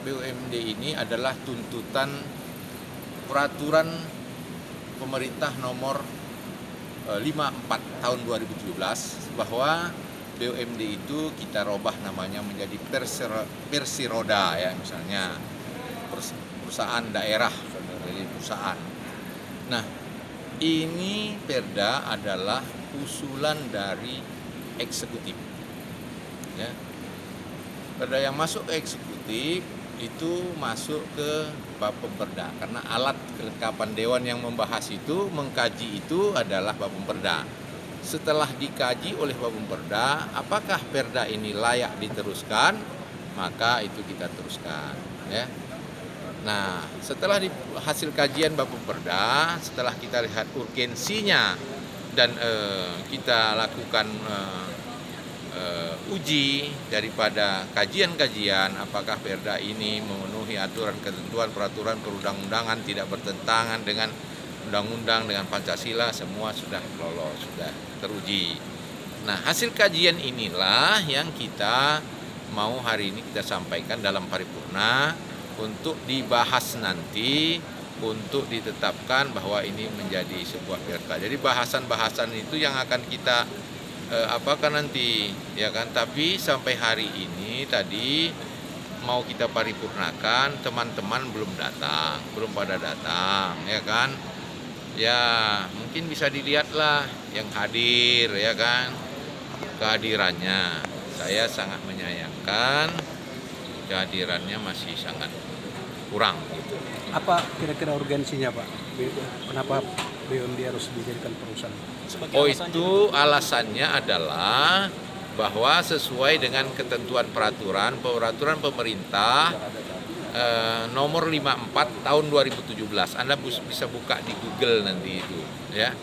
BUMD ini adalah tuntutan peraturan pemerintah nomor 54 tahun 2017 bahwa BUMD itu kita robah namanya menjadi Persiroda ya, misalnya perusahaan daerah, jadi perusahaan. Nah, ini perda adalah usulan dari eksekutif. Ya. Perda yang masuk ke eksekutif itu masuk ke Bapemperda karena alat kelengkapan dewan yang membahas itu, mengkaji itu adalah Bapemperda. Setelah dikaji oleh Bapemperda, apakah perda ini layak diteruskan, maka itu kita teruskan. Ya. Nah, setelah hasil kajian Bapemperda, setelah kita lihat urgensinya dan kita lakukan uji daripada kajian-kajian apakah perda ini memenuhi aturan ketentuan peraturan perundang-undangan, tidak bertentangan dengan undang-undang, dengan Pancasila, semua sudah lolos, sudah teruji. Nah, hasil kajian inilah yang kita mau hari ini kita sampaikan dalam paripurna untuk dibahas nanti, untuk ditetapkan bahwa ini menjadi sebuah perda. Jadi bahasan-bahasan itu yang akan kita apakah nanti, ya kan? Tapi sampai hari ini tadi mau kita paripurnakan, teman-teman belum datang, belum pada datang, ya kan? Ya mungkin bisa dilihatlah yang hadir, ya kan? Kehadirannya, saya sangat menyayangkan kehadirannya masih sangat kurang. Gitu. Apa kira-kira urgensinya, Pak? Kenapa BUMD harus dijadikan perusahaan? Itu alasannya adalah bahwa sesuai dengan ketentuan peraturan pemerintah nomor 54 tahun 2017. Anda bisa buka di Google nanti itu, ya.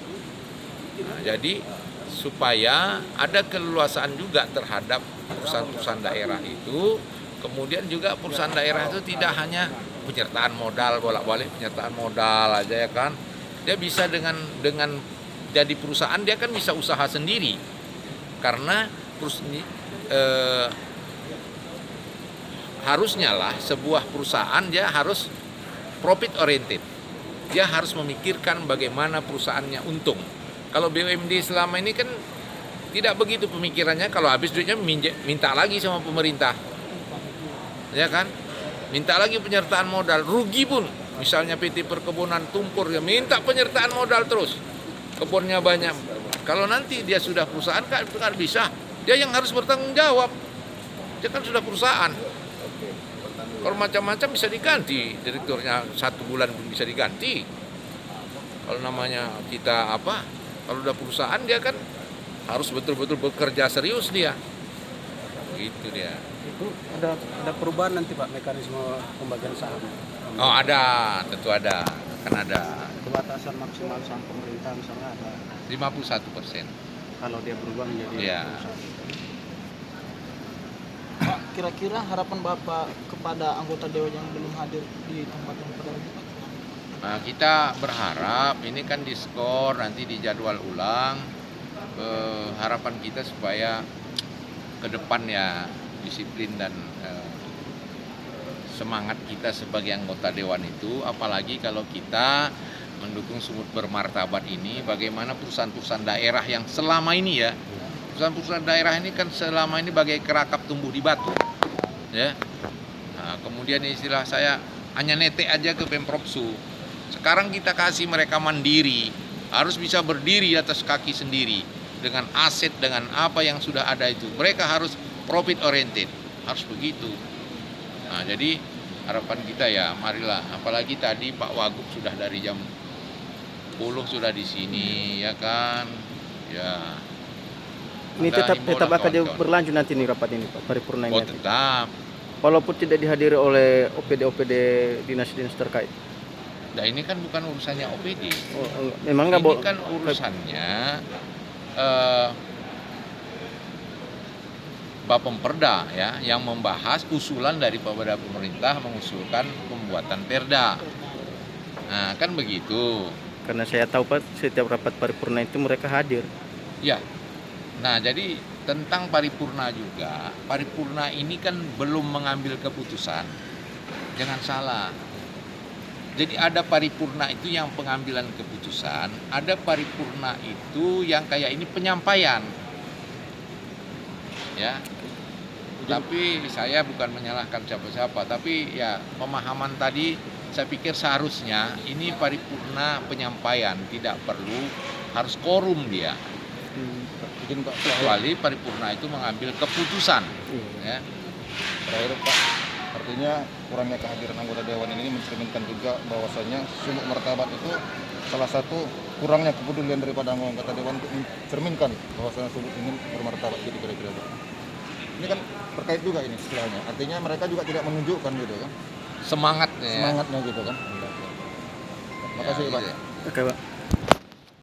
Nah, jadi supaya ada keleluasaan juga terhadap perusahaan-perusahaan daerah itu, kemudian juga perusahaan daerah itu tidak hanya penyertaan modal, bolak-balik penyertaan modal aja, ya kan. Dia bisa dengan jadi perusahaan, dia kan bisa usaha sendiri karena harusnya lah sebuah perusahaan dia harus profit oriented, dia harus memikirkan bagaimana perusahaannya untung. Kalau BUMD selama ini kan tidak begitu pemikirannya, kalau habis duitnya minta lagi sama pemerintah, ya kan, minta lagi penyertaan modal, rugi pun. Misalnya PT Perkebunan Tumpur, ya minta penyertaan modal terus, kebunnya banyak. Kalau nanti dia sudah perusahaan kan bisa, dia yang harus bertanggung jawab. Dia kan sudah perusahaan. Kalau macam-macam bisa diganti, direkturnya 1 bulan pun bisa diganti. Kalau namanya kita kalau udah perusahaan dia kan harus betul-betul bekerja serius dia. Gitu dia. Itu ada perubahan nanti, Pak, mekanisme pembagian saham? Oh ada, tentu ada, kan ada. Batasan maksimal saham pemerintah misalnya ada 51%. kalau dia berubah menjadi perusahaan. Pak, kira-kira harapan Bapak kepada anggota Dewan yang belum hadir di tempat yang pada ini, Pak? Nah, kita berharap ini kan diskor, nanti dijadwal ulang. Harapan kita supaya ke depan ya disiplin dan semangat kita sebagai anggota Dewan itu, apalagi kalau kita mendukung sumut bermartabat ini, bagaimana perusahaan-perusahaan daerah yang selama ini ya, perusahaan-perusahaan daerah ini kan selama ini bagai kerakap tumbuh di batu, ya. Nah, kemudian istilah saya hanya netek aja ke Pemprov Su. Sekarang kita kasih mereka mandiri, harus bisa berdiri atas kaki sendiri dengan aset, dengan apa yang sudah ada itu. Mereka harus profit oriented, harus begitu. Nah, jadi harapan kita ya, marilah. Apalagi tadi Pak Wagub sudah dari jam 10 sudah di sini, ya kan? Ya. Ini tetap akan berlanjut nanti nih rapat ini, Pak, paripurna ini. Oh, tetap. Walaupun tidak dihadiri oleh OPD dinas-dinas terkait. Nah, ini kan bukan urusannya OPD. Oh, memang nggak boleh. Ini kan urusannya Bapemperda ya, yang membahas usulan dari pemerintah mengusulkan pembuatan perda. Nah, kan begitu. Karena saya tahu, Pak, setiap rapat paripurna itu mereka hadir. Ya. Nah, jadi tentang paripurna juga, paripurna ini kan belum mengambil keputusan. Jangan salah. Jadi ada paripurna itu yang pengambilan keputusan, ada paripurna itu yang kayak ini penyampaian. Ya. Tapi saya bukan menyalahkan siapa-siapa, tapi ya pemahaman tadi saya pikir seharusnya ini paripurna penyampaian, tidak perlu harus quorum dia. Izin Pak, Kecuali paripurna itu mengambil keputusan. Ya. terakhir Pak, artinya kurangnya kehadiran anggota dewan ini mencerminkan juga bahwasanya sumuk martabat itu salah satu kurangnya kepedulian daripada anggota dewan untuk mencerminkan bahwasanya sumuk ini bermartabat gitu kira-kira Pak. Ini kan terkait juga ini istilahnya, artinya mereka juga tidak menunjukkan gitu kan Semangatnya. semangatnya gitu kan. Makasih Ya, Pak. gitu ya. Oke, Pak.